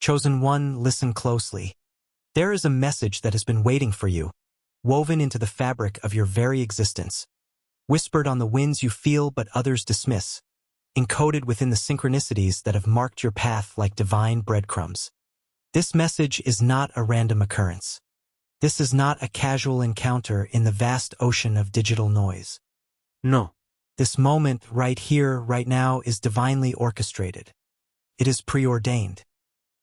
Chosen one, listen closely. There is a message that has been waiting for you, woven into the fabric of your very existence, whispered on the winds you feel but others dismiss, encoded within the synchronicities that have marked your path like divine breadcrumbs. This message is not a random occurrence. This is not a casual encounter in the vast ocean of digital noise. No. This moment, right here, right now, is divinely orchestrated. It is preordained.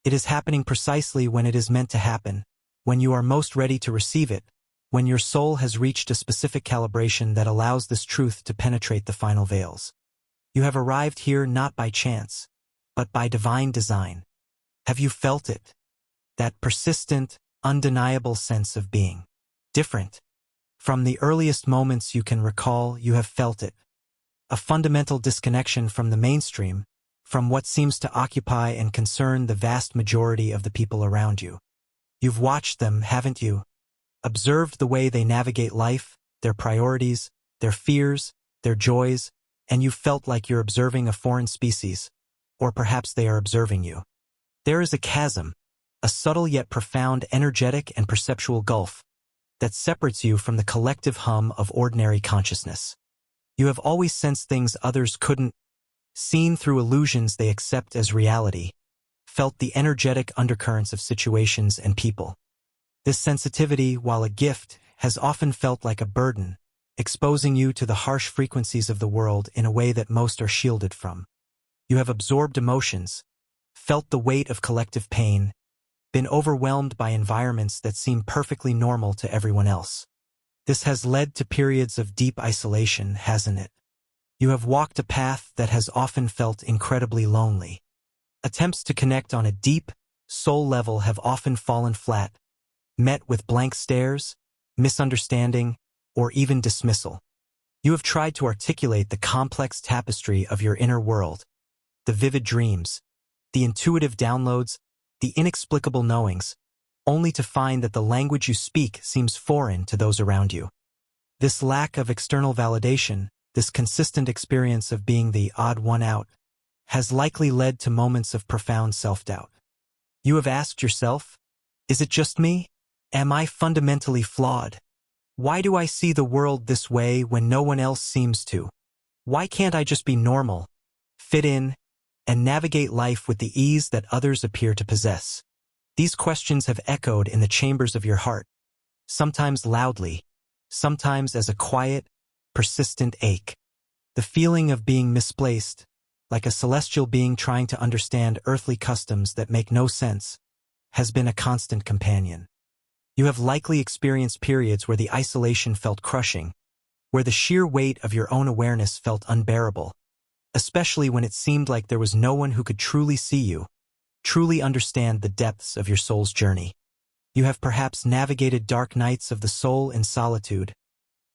It is happening precisely when it is meant to happen, when you are most ready to receive it, when your soul has reached a specific calibration that allows this truth to penetrate the final veils. You have arrived here not by chance, but by divine design. Have you felt it? That persistent, undeniable sense of being different. From the earliest moments you can recall, you have felt it. A fundamental disconnection from the mainstream, from what seems to occupy and concern the vast majority of the people around you. You've watched them, haven't you? Observed the way they navigate life, their priorities, their fears, their joys, and you felt like you're observing a foreign species, or perhaps they are observing you. There is a chasm, a subtle yet profound energetic and perceptual gulf that separates you from the collective hum of ordinary consciousness. You have always sensed things others couldn't, seen through illusions they accept as reality, felt the energetic undercurrents of situations and people. This sensitivity, while a gift, has often felt like a burden, exposing you to the harsh frequencies of the world in a way that most are shielded from. You have absorbed emotions, felt the weight of collective pain, been overwhelmed by environments that seem perfectly normal to everyone else. This has led to periods of deep isolation, hasn't it? You have walked a path that has often felt incredibly lonely. Attempts to connect on a deep, soul level have often fallen flat, met with blank stares, misunderstanding, or even dismissal. You have tried to articulate the complex tapestry of your inner world, the vivid dreams, the intuitive downloads, the inexplicable knowings, only to find that the language you speak seems foreign to those around you. This lack of external validation, this consistent experience of being the odd one out, has likely led to moments of profound self-doubt. You have asked yourself, is it just me? Am I fundamentally flawed? Why do I see the world this way when no one else seems to? Why can't I just be normal, fit in, and navigate life with the ease that others appear to possess? These questions have echoed in the chambers of your heart, sometimes loudly, sometimes as a quiet, persistent ache. The feeling of being misplaced, like a celestial being trying to understand earthly customs that make no sense, has been a constant companion. You have likely experienced periods where the isolation felt crushing, where the sheer weight of your own awareness felt unbearable, especially when it seemed like there was no one who could truly see you, truly understand the depths of your soul's journey. You have perhaps navigated dark nights of the soul in solitude,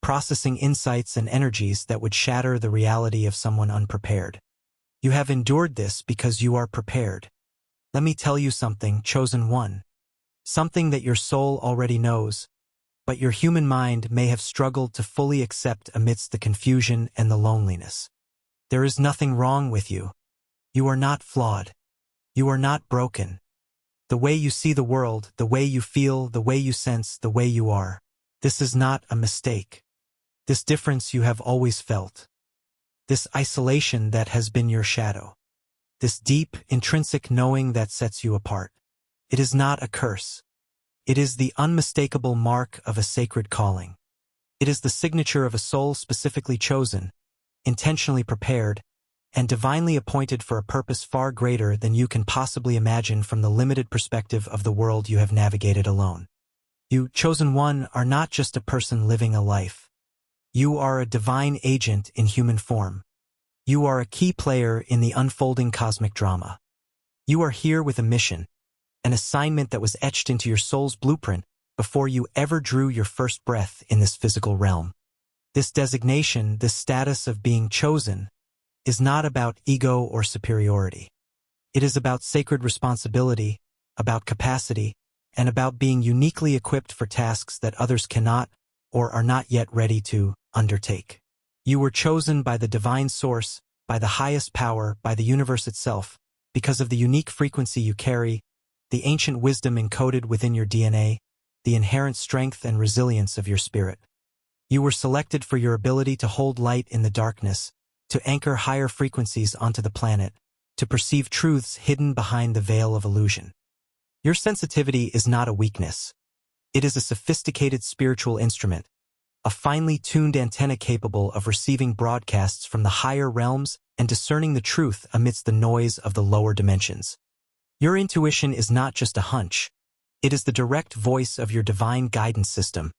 processing insights and energies that would shatter the reality of someone unprepared. You have endured this because you are prepared. Let me tell you something, chosen one. Something that your soul already knows, but your human mind may have struggled to fully accept amidst the confusion and the loneliness. There is nothing wrong with you. You are not flawed. You are not broken. The way you see the world, the way you feel, the way you sense, the way you are, this is not a mistake. This difference you have always felt. This isolation that has been your shadow. This deep, intrinsic knowing that sets you apart. It is not a curse. It is the unmistakable mark of a sacred calling. It is the signature of a soul specifically chosen, intentionally prepared, and divinely appointed for a purpose far greater than you can possibly imagine from the limited perspective of the world you have navigated alone. You, chosen one, are not just a person living a life. You are a divine agent in human form. You are a key player in the unfolding cosmic drama. You are here with a mission, an assignment that was etched into your soul's blueprint before you ever drew your first breath in this physical realm. This designation, this status of being chosen, is not about ego or superiority. It is about sacred responsibility, about capacity, and about being uniquely equipped for tasks that others cannot or are not yet ready to undertake. You were chosen by the divine source, by the highest power, by the universe itself, because of the unique frequency you carry, the ancient wisdom encoded within your DNA, the inherent strength and resilience of your spirit. You were selected for your ability to hold light in the darkness, to anchor higher frequencies onto the planet, to perceive truths hidden behind the veil of illusion. Your sensitivity is not a weakness. It is a sophisticated spiritual instrument, a finely tuned antenna capable of receiving broadcasts from the higher realms and discerning the truth amidst the noise of the lower dimensions. Your intuition is not just a hunch. It is the direct voice of your divine guidance system,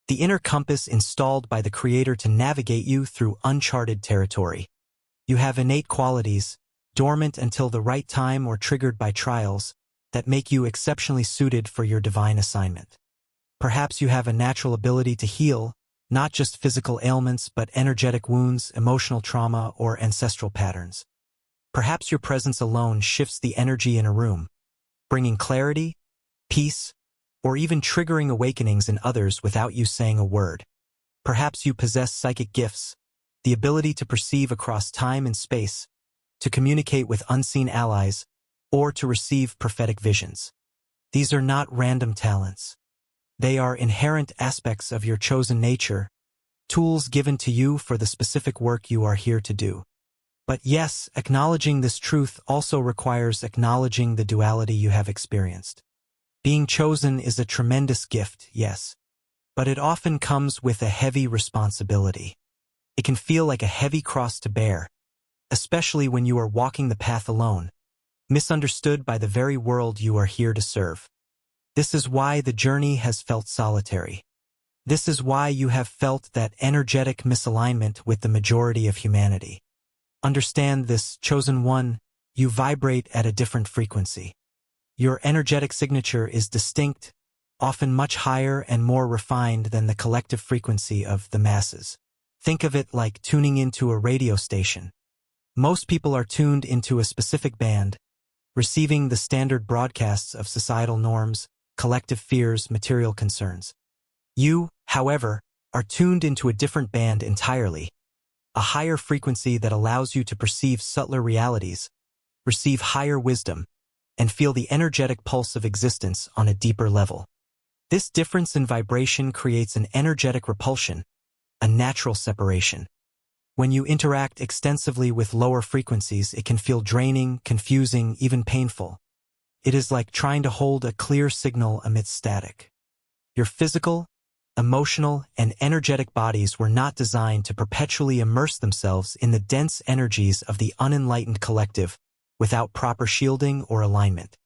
the inner compass installed by the Creator to navigate you through uncharted territory. You have innate qualities, dormant until the right time or triggered by trials, that make you exceptionally suited for your divine assignment. Perhaps you have a natural ability to heal, not just physical ailments but energetic wounds, emotional trauma, or ancestral patterns. Perhaps your presence alone shifts the energy in a room, bringing clarity, peace, or even triggering awakenings in others without you saying a word. Perhaps you possess psychic gifts, the ability to perceive across time and space, to communicate with unseen allies, or to receive prophetic visions. These are not random talents. They are inherent aspects of your chosen nature, tools given to you for the specific work you are here to do. But yes, acknowledging this truth also requires acknowledging the duality you have experienced. Being chosen is a tremendous gift, yes, but it often comes with a heavy responsibility. It can feel like a heavy cross to bear, especially when you are walking the path alone, misunderstood by the very world you are here to serve. This is why the journey has felt solitary. This is why you have felt that energetic misalignment with the majority of humanity. Understand this, chosen one, you vibrate at a different frequency. Your energetic signature is distinct, often much higher and more refined than the collective frequency of the masses. Think of it like tuning into a radio station. Most people are tuned into a specific band, receiving the standard broadcasts of societal norms, collective fears, material concerns. You, however, are tuned into a different band entirely, a higher frequency that allows you to perceive subtler realities, receive higher wisdom, and feel the energetic pulse of existence on a deeper level. This difference in vibration creates an energetic repulsion, a natural separation. When you interact extensively with lower frequencies, it can feel draining, confusing, even painful. It is like trying to hold a clear signal amidst static. Your physical, emotional, and energetic bodies were not designed to perpetually immerse themselves in the dense energies of the unenlightened collective without proper shielding or alignment.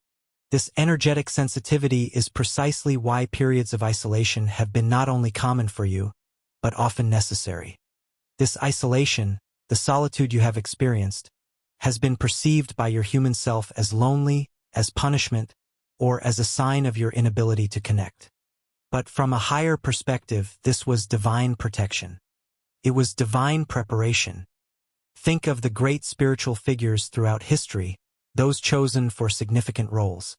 This energetic sensitivity is precisely why periods of isolation have been not only common for you, but often necessary. This isolation, the solitude you have experienced, has been perceived by your human self as lonely, as punishment, or as a sign of your inability to connect. But from a higher perspective, this was divine protection. It was divine preparation. Think of the great spiritual figures throughout history, those chosen for significant roles.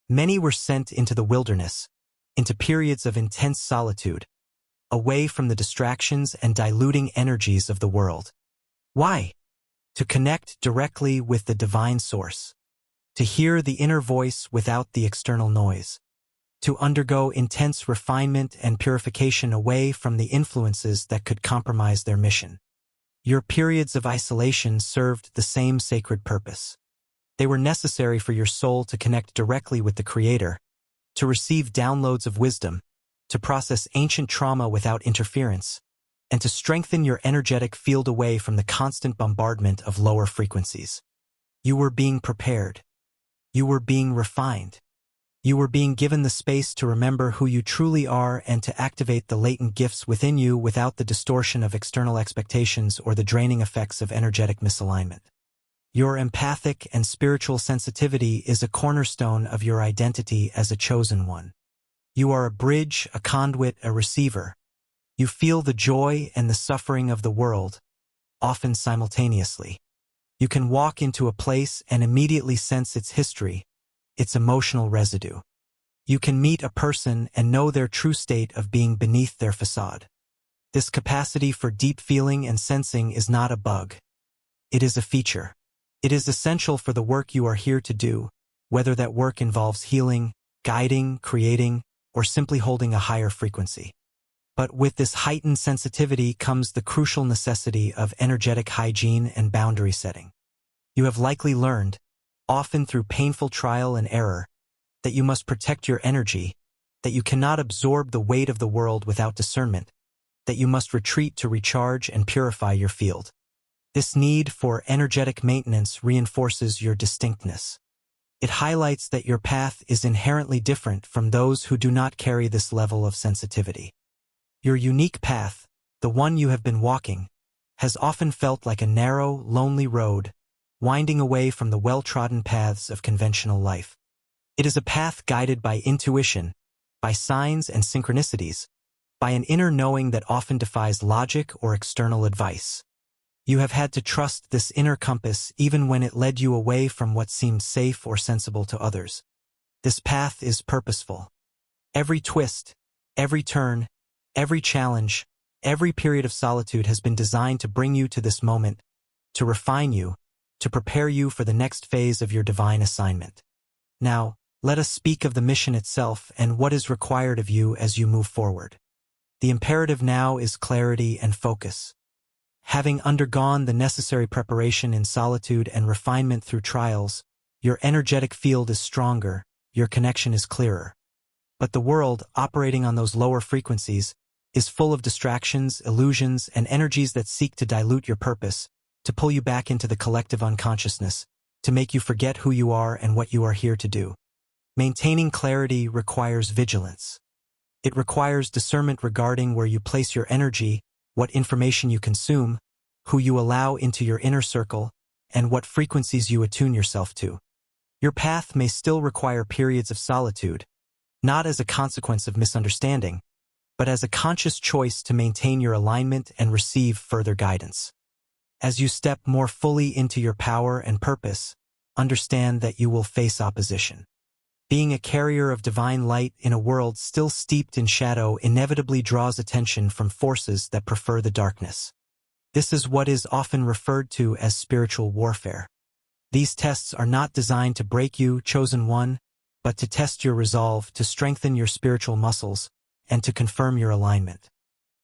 Many were sent into the wilderness, into periods of intense solitude, away from the distractions and diluting energies of the world. Why? To connect directly with the divine source. To hear the inner voice without the external noise. To undergo intense refinement and purification away from the influences that could compromise their mission. Your periods of isolation served the same sacred purpose. They were necessary for your soul to connect directly with the Creator, to receive downloads of wisdom, to process ancient trauma without interference, and to strengthen your energetic field away from the constant bombardment of lower frequencies. You were being prepared. You were being refined. You were being given the space to remember who you truly are and to activate the latent gifts within you without the distortion of external expectations or the draining effects of energetic misalignment. Your empathic and spiritual sensitivity is a cornerstone of your identity as a chosen one. You are a bridge, a conduit, a receiver. You feel the joy and the suffering of the world, often simultaneously. You can walk into a place and immediately sense its history, its emotional residue. You can meet a person and know their true state of being beneath their facade. This capacity for deep feeling and sensing is not a bug. It is a feature. It is essential for the work you are here to do, whether that work involves healing, guiding, creating, or simply holding a higher frequency. But with this heightened sensitivity comes the crucial necessity of energetic hygiene and boundary setting. You have likely learned, often through painful trial and error, that you must protect your energy, that you cannot absorb the weight of the world without discernment, that you must retreat to recharge and purify your field. This need for energetic maintenance reinforces your distinctness. It highlights that your path is inherently different from those who do not carry this level of sensitivity. Your unique path, the one you have been walking, has often felt like a narrow, lonely road, winding away from the well-trodden paths of conventional life. It is a path guided by intuition, by signs and synchronicities, by an inner knowing that often defies logic or external advice. You have had to trust this inner compass even when it led you away from what seemed safe or sensible to others. This path is purposeful. Every twist, every turn, every challenge, every period of solitude has been designed to bring you to this moment, to refine you, to prepare you for the next phase of your divine assignment. Now, let us speak of the mission itself and what is required of you as you move forward. The imperative now is clarity and focus. Having undergone the necessary preparation in solitude and refinement through trials, your energetic field is stronger, your connection is clearer. But the world, operating on those lower frequencies, is full of distractions, illusions, and energies that seek to dilute your purpose, to pull you back into the collective unconsciousness, to make you forget who you are and what you are here to do. Maintaining clarity requires vigilance. It requires discernment regarding where you place your energy, what information you consume, who you allow into your inner circle, and what frequencies you attune yourself to. Your path may still require periods of solitude, not as a consequence of misunderstanding, but as a conscious choice to maintain your alignment and receive further guidance. As you step more fully into your power and purpose, understand that you will face opposition. Being a carrier of divine light in a world still steeped in shadow inevitably draws attention from forces that prefer the darkness. This is what is often referred to as spiritual warfare. These tests are not designed to break you, chosen one, but to test your resolve, to strengthen your spiritual muscles, and to confirm your alignment.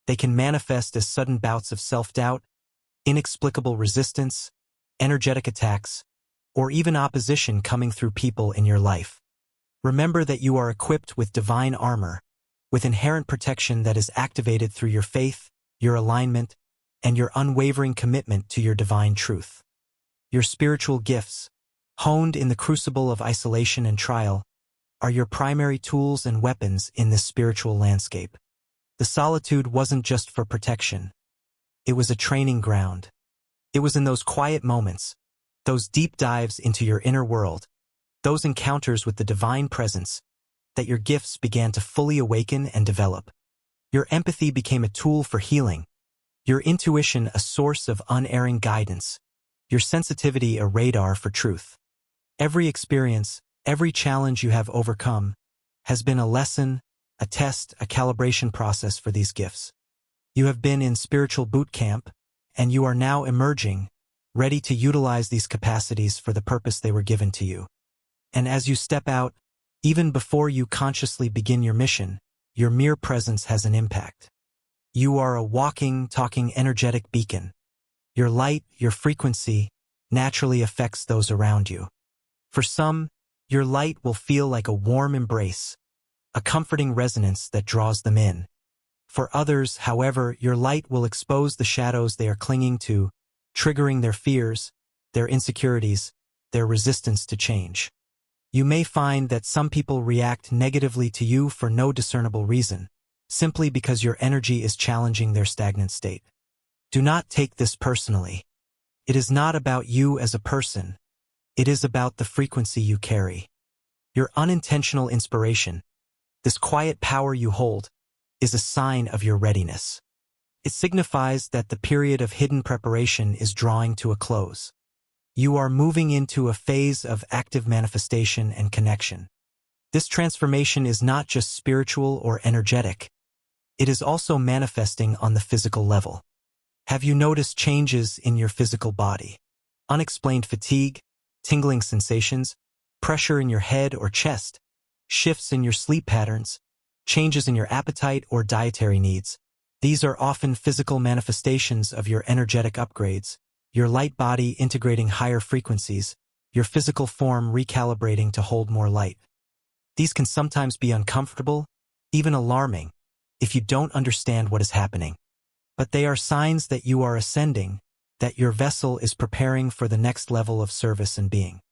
They can manifest as sudden bouts of self-doubt, inexplicable resistance, energetic attacks, or even opposition coming through people in your life. Remember that you are equipped with divine armor, with inherent protection that is activated through your faith, your alignment, and your unwavering commitment to your divine truth. Your spiritual gifts, honed in the crucible of isolation and trial, are your primary tools and weapons in this spiritual landscape. The solitude wasn't just for protection. It was a training ground. It was in those quiet moments, those deep dives into your inner world, those encounters with the divine presence, that your gifts began to fully awaken and develop. Your empathy became a tool for healing, your intuition a source of unerring guidance, your sensitivity a radar for truth. Every experience, every challenge you have overcome, has been a lesson, a test, a calibration process for these gifts. You have been in spiritual boot camp, and you are now emerging, ready to utilize these capacities for the purpose they were given to you. And as you step out, even before you consciously begin your mission, your mere presence has an impact. You are a walking, talking, energetic beacon. Your light, your frequency, naturally affects those around you. For some, your light will feel like a warm embrace, a comforting resonance that draws them in. For others, however, your light will expose the shadows they are clinging to, triggering their fears, their insecurities, their resistance to change. You may find that some people react negatively to you for no discernible reason, simply because your energy is challenging their stagnant state. Do not take this personally. It is not about you as a person. It is about the frequency you carry. Your unintentional inspiration, this quiet power you hold, is a sign of your readiness. It signifies that the period of hidden preparation is drawing to a close. You are moving into a phase of active manifestation and connection. This transformation is not just spiritual or energetic. It is also manifesting on the physical level. Have you noticed changes in your physical body? Unexplained fatigue, tingling sensations, pressure in your head or chest, shifts in your sleep patterns, changes in your appetite or dietary needs. These are often physical manifestations of your energetic upgrades, your light body integrating higher frequencies, your physical form recalibrating to hold more light. These can sometimes be uncomfortable, even alarming, if you don't understand what is happening. But they are signs that you are ascending, that your vessel is preparing for the next level of service and being.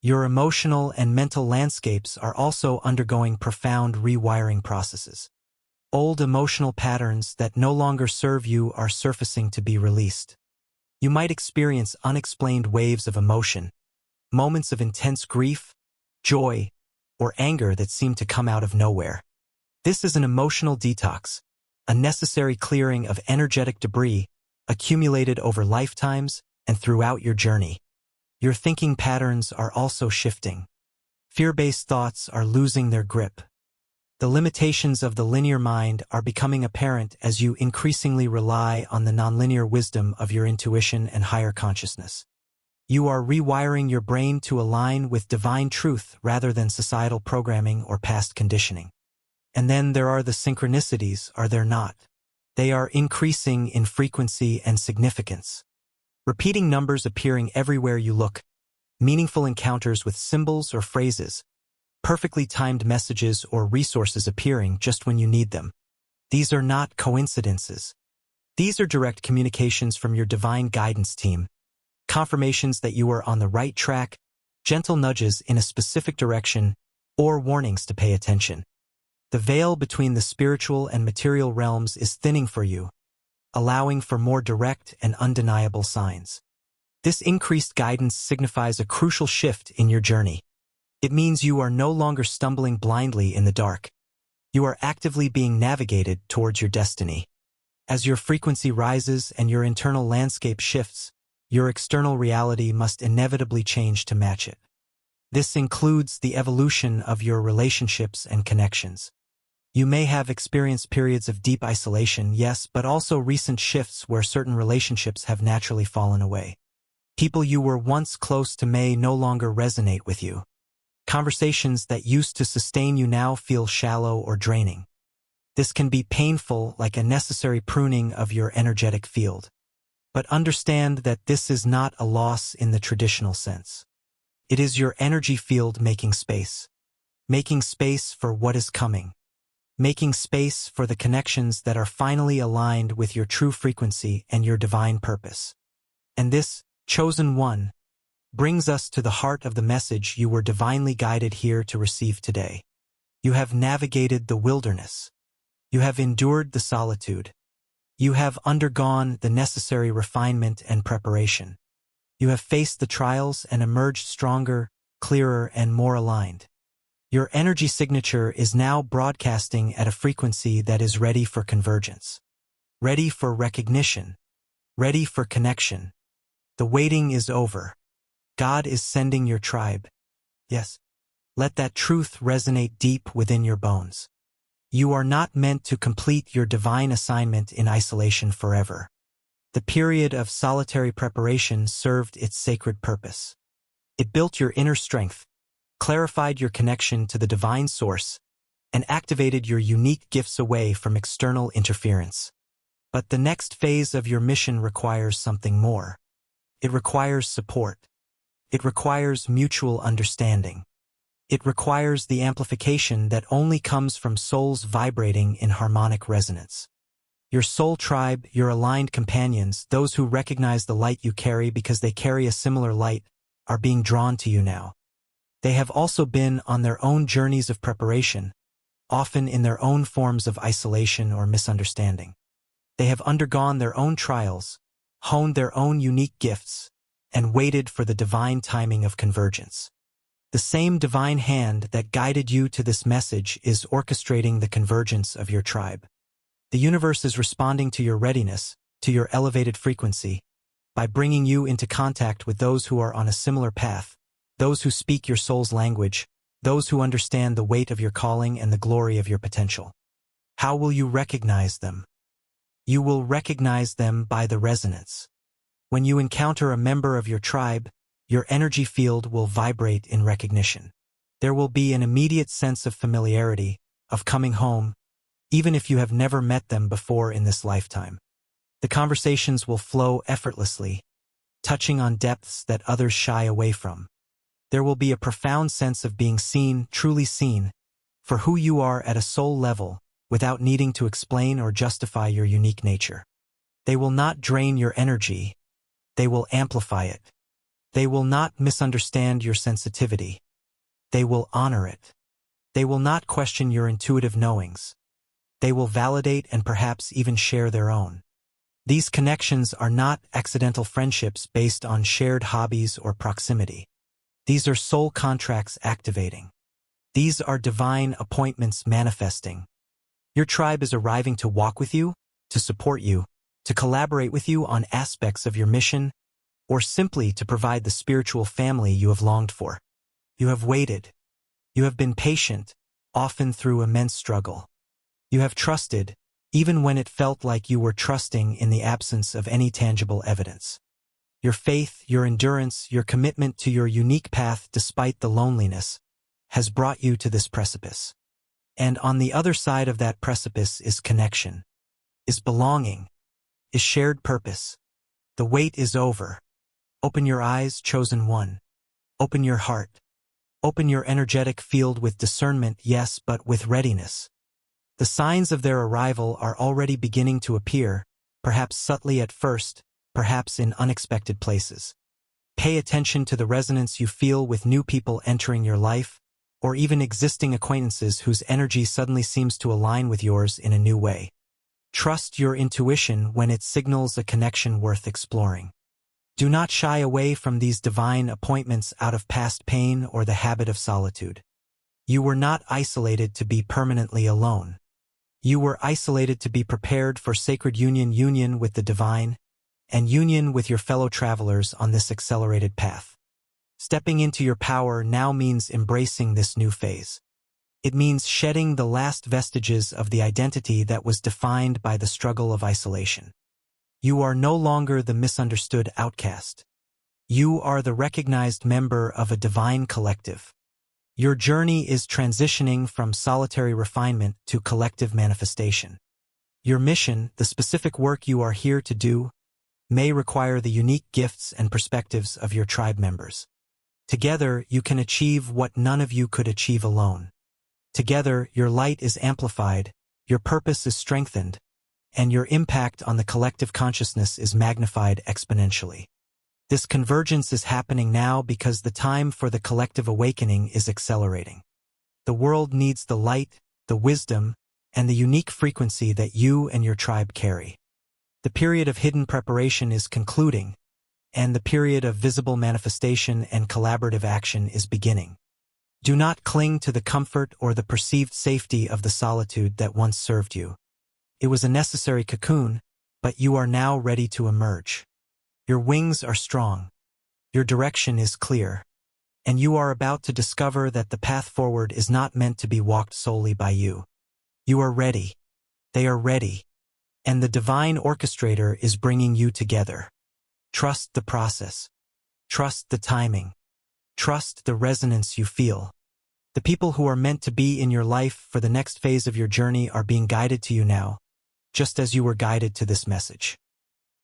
Your emotional and mental landscapes are also undergoing profound rewiring processes. Old emotional patterns that no longer serve you are surfacing to be released. You might experience unexplained waves of emotion, moments of intense grief, joy, or anger that seem to come out of nowhere. This is an emotional detox, a necessary clearing of energetic debris accumulated over lifetimes and throughout your journey. Your thinking patterns are also shifting. Fear-based thoughts are losing their grip. The limitations of the linear mind are becoming apparent as you increasingly rely on the nonlinear wisdom of your intuition and higher consciousness. You are rewiring your brain to align with divine truth rather than societal programming or past conditioning. And then there are the synchronicities, are there not? They are increasing in frequency and significance. Repeating numbers appearing everywhere you look, meaningful encounters with symbols or phrases, perfectly timed messages or resources appearing just when you need them. These are not coincidences. These are direct communications from your divine guidance team, confirmations that you are on the right track, gentle nudges in a specific direction, or warnings to pay attention. The veil between the spiritual and material realms is thinning for you, allowing for more direct and undeniable signs. This increased guidance signifies a crucial shift in your journey. It means you are no longer stumbling blindly in the dark. You are actively being navigated towards your destiny. As your frequency rises and your internal landscape shifts, your external reality must inevitably change to match it. This includes the evolution of your relationships and connections. You may have experienced periods of deep isolation, yes, but also recent shifts where certain relationships have naturally fallen away. People you were once close to may no longer resonate with you. Conversations that used to sustain you now feel shallow or draining. This can be painful, like a necessary pruning of your energetic field. But understand that this is not a loss in the traditional sense. It is your energy field making space for what is coming. Making space for the connections that are finally aligned with your true frequency and your divine purpose. And this, chosen one, brings us to the heart of the message you were divinely guided here to receive today. You have navigated the wilderness. You have endured the solitude. You have undergone the necessary refinement and preparation. You have faced the trials and emerged stronger, clearer, and more aligned. Your energy signature is now broadcasting at a frequency that is ready for convergence, ready for recognition, ready for connection. The waiting is over. God is sending your tribe. Yes, let that truth resonate deep within your bones. You are not meant to complete your divine assignment in isolation forever. The period of solitary preparation served its sacred purpose. It built your inner strength, clarified your connection to the divine source, and activated your unique gifts away from external interference. But the next phase of your mission requires something more. It requires support. It requires mutual understanding. It requires the amplification that only comes from souls vibrating in harmonic resonance. Your soul tribe, your aligned companions, those who recognize the light you carry because they carry a similar light, are being drawn to you now. They have also been on their own journeys of preparation, often in their own forms of isolation or misunderstanding. They have undergone their own trials, honed their own unique gifts, and waited for the divine timing of convergence. The same divine hand that guided you to this message is orchestrating the convergence of your tribe. The universe is responding to your readiness, to your elevated frequency, by bringing you into contact with those who are on a similar path, those who speak your soul's language, those who understand the weight of your calling and the glory of your potential. How will you recognize them? You will recognize them by the resonance. When you encounter a member of your tribe, your energy field will vibrate in recognition. There will be an immediate sense of familiarity, of coming home, even if you have never met them before in this lifetime. The conversations will flow effortlessly, touching on depths that others shy away from. There will be a profound sense of being seen, truly seen, for who you are at a soul level, without needing to explain or justify your unique nature. They will not drain your energy. They will amplify it. They will not misunderstand your sensitivity. They will honor it. They will not question your intuitive knowings. They will validate and perhaps even share their own. These connections are not accidental friendships based on shared hobbies or proximity. These are soul contracts activating. These are divine appointments manifesting. Your tribe is arriving to walk with you, to support you, to collaborate with you on aspects of your mission, or simply to provide the spiritual family you have longed for. You have waited. You have been patient, often through immense struggle. You have trusted, even when it felt like you were trusting in the absence of any tangible evidence. Your faith, your endurance, your commitment to your unique path despite the loneliness, has brought you to this precipice. And on the other side of that precipice is connection, is belonging, is shared purpose. The wait is over. Open your eyes, chosen one. Open your heart. Open your energetic field with discernment, yes, but with readiness. The signs of their arrival are already beginning to appear, perhaps subtly at first, perhaps in unexpected places. Pay attention to the resonance you feel with new people entering your life, or even existing acquaintances whose energy suddenly seems to align with yours in a new way. Trust your intuition when it signals a connection worth exploring. Do not shy away from these divine appointments out of past pain or the habit of solitude. You were not isolated to be permanently alone. You were isolated to be prepared for sacred union with the divine, and union with your fellow travelers on this accelerated path. Stepping into your power now means embracing this new phase. It means shedding the last vestiges of the identity that was defined by the struggle of isolation. You are no longer the misunderstood outcast. You are the recognized member of a divine collective. Your journey is transitioning from solitary refinement to collective manifestation. Your mission, the specific work you are here to do, may require the unique gifts and perspectives of your tribe members. Together, you can achieve what none of you could achieve alone. Together, your light is amplified, your purpose is strengthened, and your impact on the collective consciousness is magnified exponentially. This convergence is happening now because the time for the collective awakening is accelerating. The world needs the light, the wisdom, and the unique frequency that you and your tribe carry. The period of hidden preparation is concluding, and the period of visible manifestation and collaborative action is beginning. Do not cling to the comfort or the perceived safety of the solitude that once served you. It was a necessary cocoon, but you are now ready to emerge. Your wings are strong. Your direction is clear. And you are about to discover that the path forward is not meant to be walked solely by you. You are ready. They are ready. And the divine orchestrator is bringing you together. Trust the process. Trust the timing. Trust the resonance you feel. The people who are meant to be in your life for the next phase of your journey are being guided to you now, just as you were guided to this message.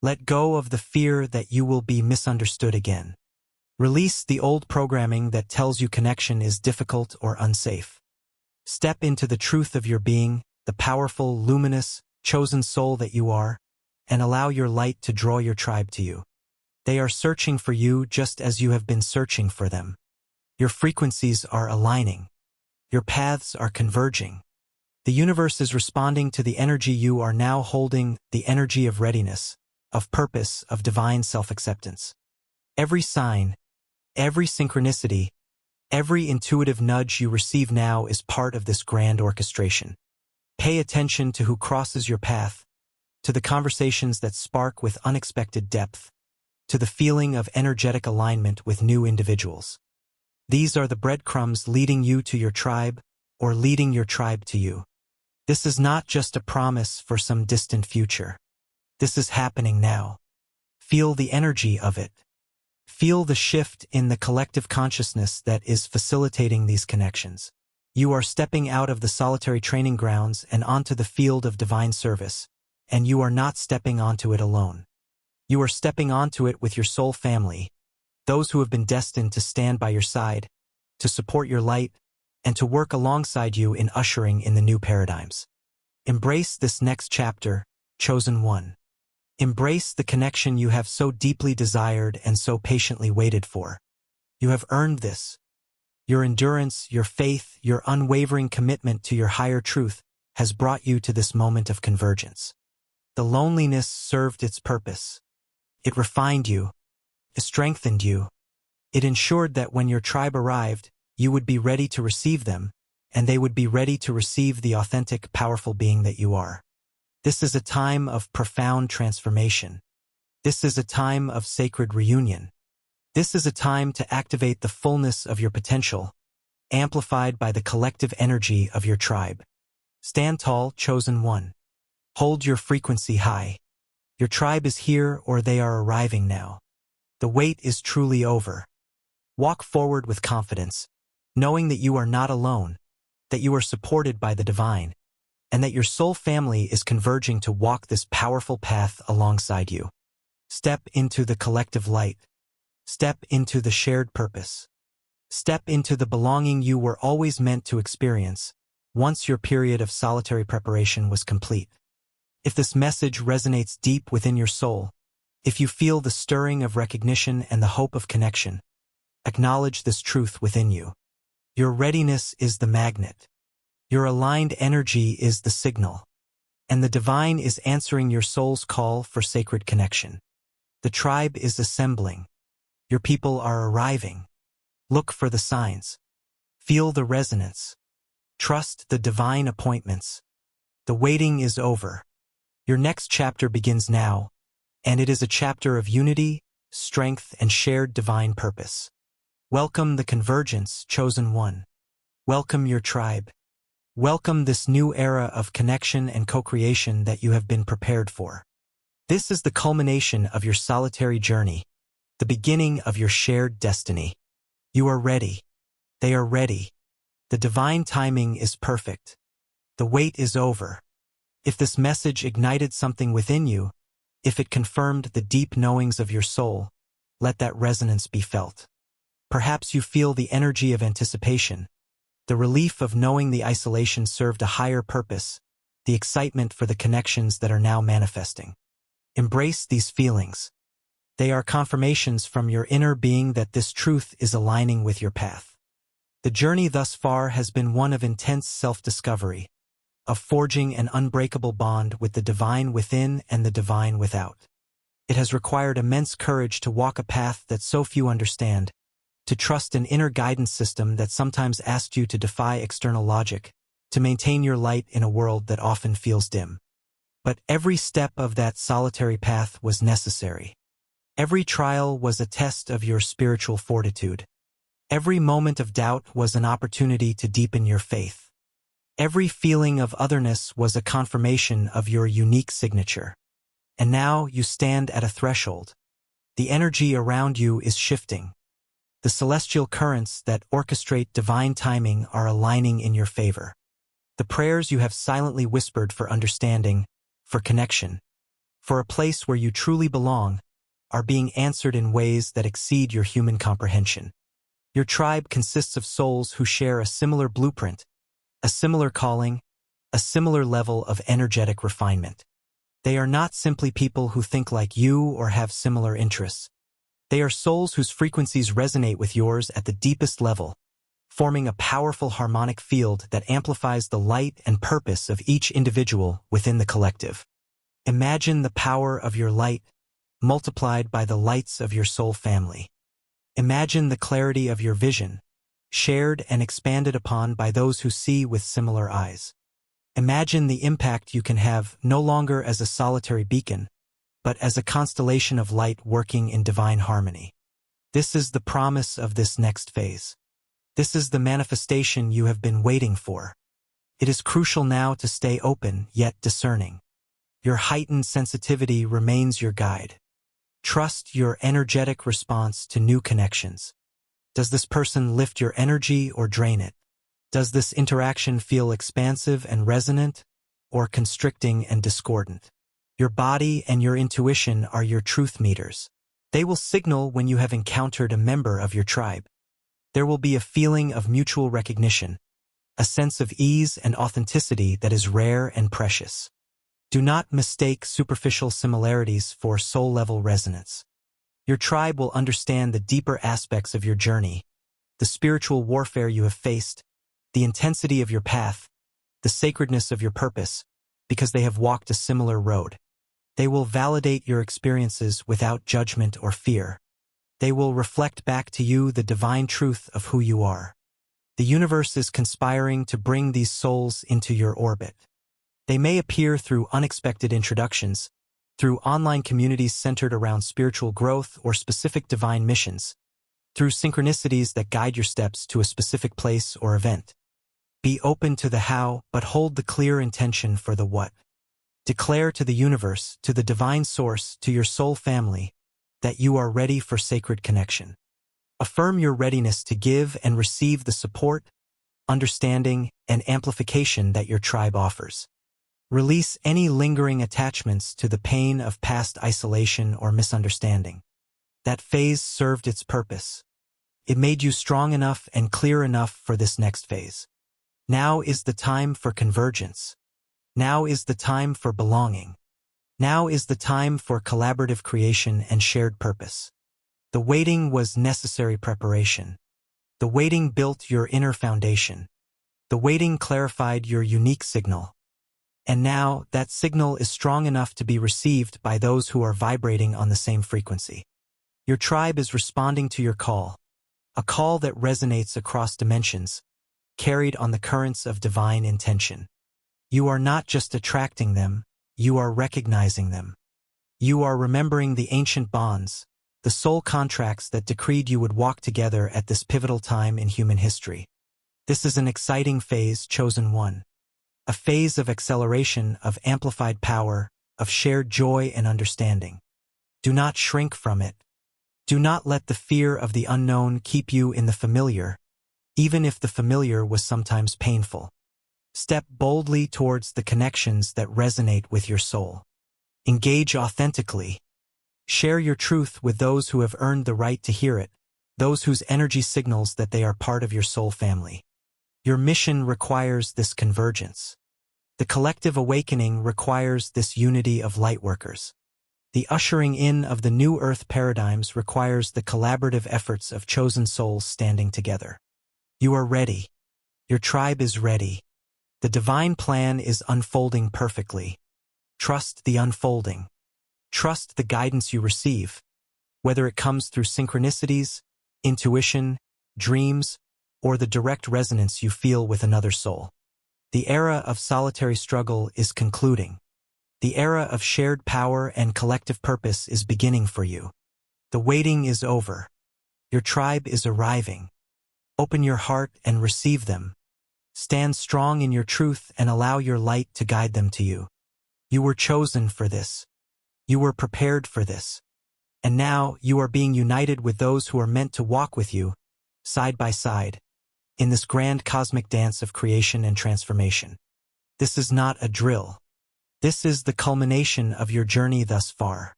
Let go of the fear that you will be misunderstood again. Release the old programming that tells you connection is difficult or unsafe. Step into the truth of your being, the powerful, luminous, chosen soul that you are, and allow your light to draw your tribe to you. They are searching for you just as you have been searching for them. Your frequencies are aligning. Your paths are converging. The universe is responding to the energy you are now holding, the energy of readiness, of purpose, of divine self-acceptance. Every sign, every synchronicity, every intuitive nudge you receive now is part of this grand orchestration. Pay attention to who crosses your path, to the conversations that spark with unexpected depth, to the feeling of energetic alignment with new individuals. These are the breadcrumbs leading you to your tribe, or leading your tribe to you. This is not just a promise for some distant future. This is happening now. Feel the energy of it. Feel the shift in the collective consciousness that is facilitating these connections. You are stepping out of the solitary training grounds and onto the field of divine service, and you are not stepping onto it alone. You are stepping onto it with your soul family, those who have been destined to stand by your side, to support your light, and to work alongside you in ushering in the new paradigms. Embrace this next chapter, chosen one. Embrace the connection you have so deeply desired and so patiently waited for. You have earned this. Your endurance, your faith, your unwavering commitment to your higher truth has brought you to this moment of convergence. The loneliness served its purpose. It refined you. It strengthened you. It ensured that when your tribe arrived, you would be ready to receive them, and they would be ready to receive the authentic, powerful being that you are. This is a time of profound transformation. This is a time of sacred reunion. This is a time to activate the fullness of your potential, amplified by the collective energy of your tribe. Stand tall, chosen one. Hold your frequency high. Your tribe is here, or they are arriving now. The wait is truly over. Walk forward with confidence, knowing that you are not alone, that you are supported by the divine, and that your soul family is converging to walk this powerful path alongside you. Step into the collective light. Step into the shared purpose. Step into the belonging you were always meant to experience, once your period of solitary preparation was complete. If this message resonates deep within your soul, if you feel the stirring of recognition and the hope of connection, acknowledge this truth within you. Your readiness is the magnet. Your aligned energy is the signal, and the divine is answering your soul's call for sacred connection. The tribe is assembling. Your people are arriving. Look for the signs. Feel the resonance. Trust the divine appointments. The waiting is over. Your next chapter begins now, and it is a chapter of unity, strength, and shared divine purpose. Welcome the convergence, chosen one. Welcome your tribe. Welcome this new era of connection and co-creation that you have been prepared for. This is the culmination of your solitary journey, the beginning of your shared destiny. You are ready. They are ready. The divine timing is perfect. The wait is over. If this message ignited something within you, if it confirmed the deep knowings of your soul, let that resonance be felt. Perhaps you feel the energy of anticipation, the relief of knowing the isolation served a higher purpose, the excitement for the connections that are now manifesting. Embrace these feelings. They are confirmations from your inner being that this truth is aligning with your path. The journey thus far has been one of intense self-discovery, of forging an unbreakable bond with the divine within and the divine without. It has required immense courage to walk a path that so few understand, to trust an inner guidance system that sometimes asks you to defy external logic, to maintain your light in a world that often feels dim. But every step of that solitary path was necessary. Every trial was a test of your spiritual fortitude. Every moment of doubt was an opportunity to deepen your faith. Every feeling of otherness was a confirmation of your unique signature. And now you stand at a threshold. The energy around you is shifting. The celestial currents that orchestrate divine timing are aligning in your favor. The prayers you have silently whispered for understanding, for connection, for a place where you truly belong, are being answered in ways that exceed your human comprehension. Your tribe consists of souls who share a similar blueprint, a similar calling, a similar level of energetic refinement. They are not simply people who think like you or have similar interests. They are souls whose frequencies resonate with yours at the deepest level, forming a powerful harmonic field that amplifies the light and purpose of each individual within the collective. Imagine the power of your light multiplied by the lights of your soul family. Imagine the clarity of your vision, shared and expanded upon by those who see with similar eyes. Imagine the impact you can have no longer as a solitary beacon, but as a constellation of light working in divine harmony. This is the promise of this next phase. This is the manifestation you have been waiting for. It is crucial now to stay open yet discerning. Your heightened sensitivity remains your guide. Trust your energetic response to new connections. Does this person lift your energy or drain it? Does this interaction feel expansive and resonant, or constricting and discordant? Your body and your intuition are your truth meters. They will signal when you have encountered a member of your tribe. There will be a feeling of mutual recognition, a sense of ease and authenticity that is rare and precious. Do not mistake superficial similarities for soul-level resonance. Your tribe will understand the deeper aspects of your journey, the spiritual warfare you have faced, the intensity of your path, the sacredness of your purpose, because they have walked a similar road. They will validate your experiences without judgment or fear. They will reflect back to you the divine truth of who you are. The universe is conspiring to bring these souls into your orbit. They may appear through unexpected introductions, through online communities centered around spiritual growth or specific divine missions, through synchronicities that guide your steps to a specific place or event. Be open to the how, but hold the clear intention for the what. Declare to the universe, to the divine source, to your soul family, that you are ready for sacred connection. Affirm your readiness to give and receive the support, understanding, and amplification that your tribe offers. Release any lingering attachments to the pain of past isolation or misunderstanding. That phase served its purpose. It made you strong enough and clear enough for this next phase. Now is the time for convergence. Now is the time for belonging. Now is the time for collaborative creation and shared purpose. The waiting was necessary preparation. The waiting built your inner foundation. The waiting clarified your unique signal. And now, that signal is strong enough to be received by those who are vibrating on the same frequency. Your tribe is responding to your call, a call that resonates across dimensions, carried on the currents of divine intention. You are not just attracting them, you are recognizing them. You are remembering the ancient bonds, the soul contracts that decreed you would walk together at this pivotal time in human history. This is an exciting phase, chosen one. A phase of acceleration, of amplified power, of shared joy and understanding. Do not shrink from it. Do not let the fear of the unknown keep you in the familiar, even if the familiar was sometimes painful. Step boldly towards the connections that resonate with your soul. Engage authentically. Share your truth with those who have earned the right to hear it, those whose energy signals that they are part of your soul family. Your mission requires this convergence. The collective awakening requires this unity of lightworkers. The ushering in of the new earth paradigms requires the collaborative efforts of chosen souls standing together. You are ready. Your tribe is ready. The divine plan is unfolding perfectly. Trust the unfolding. Trust the guidance you receive, whether it comes through synchronicities, intuition, dreams, or the direct resonance you feel with another soul. The era of solitary struggle is concluding. The era of shared power and collective purpose is beginning for you. The waiting is over. Your tribe is arriving. Open your heart and receive them. Stand strong in your truth and allow your light to guide them to you. You were chosen for this. You were prepared for this. And now you are being united with those who are meant to walk with you, side by side, in this grand cosmic dance of creation and transformation. This is not a drill. This is the culmination of your journey thus far.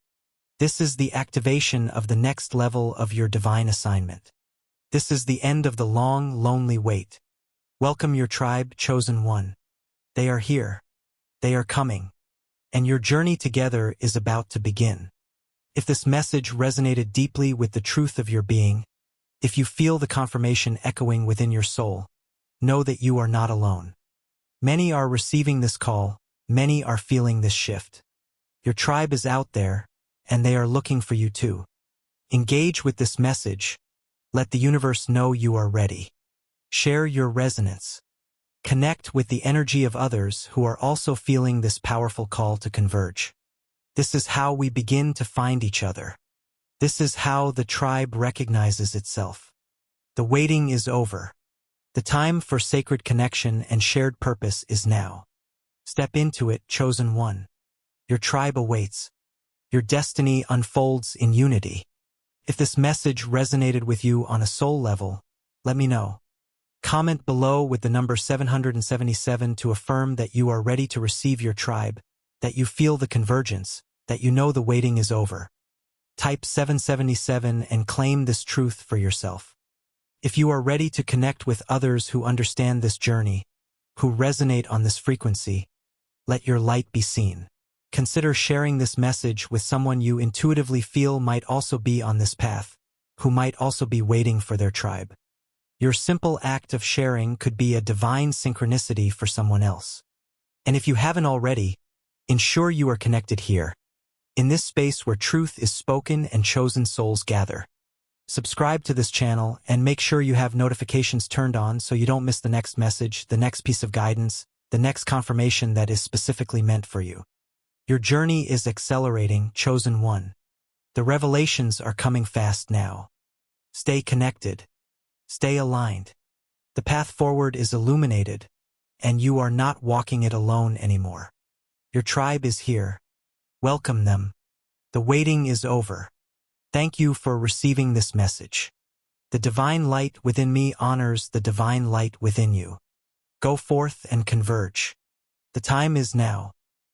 This is the activation of the next level of your divine assignment. This is the end of the long, lonely wait. Welcome your tribe, chosen one. They are here. They are coming. And your journey together is about to begin. If this message resonated deeply with the truth of your being, if you feel the confirmation echoing within your soul, know that you are not alone. Many are receiving this call, many are feeling this shift. Your tribe is out there, and they are looking for you too. Engage with this message. Let the universe know you are ready. Share your resonance. Connect with the energy of others who are also feeling this powerful call to converge. This is how we begin to find each other. This is how the tribe recognizes itself. The waiting is over. The time for sacred connection and shared purpose is now. Step into it, chosen one. Your tribe awaits. Your destiny unfolds in unity. If this message resonated with you on a soul level, let me know. Comment below with the number 777 to affirm that you are ready to receive your tribe, that you feel the convergence, that you know the waiting is over. Type 777 and claim this truth for yourself. If you are ready to connect with others who understand this journey, who resonate on this frequency, let your light be seen. Consider sharing this message with someone you intuitively feel might also be on this path, who might also be waiting for their tribe. Your simple act of sharing could be a divine synchronicity for someone else. And if you haven't already, ensure you are connected here, in this space where truth is spoken and chosen souls gather. Subscribe to this channel and make sure you have notifications turned on so you don't miss the next message, the next piece of guidance, the next confirmation that is specifically meant for you. Your journey is accelerating, chosen one. The revelations are coming fast now. Stay connected. Stay aligned. The path forward is illuminated, and you are not walking it alone anymore. Your tribe is here. Welcome them. The waiting is over. Thank you for receiving this message. The divine light within me honors the divine light within you. Go forth and converge. The time is now.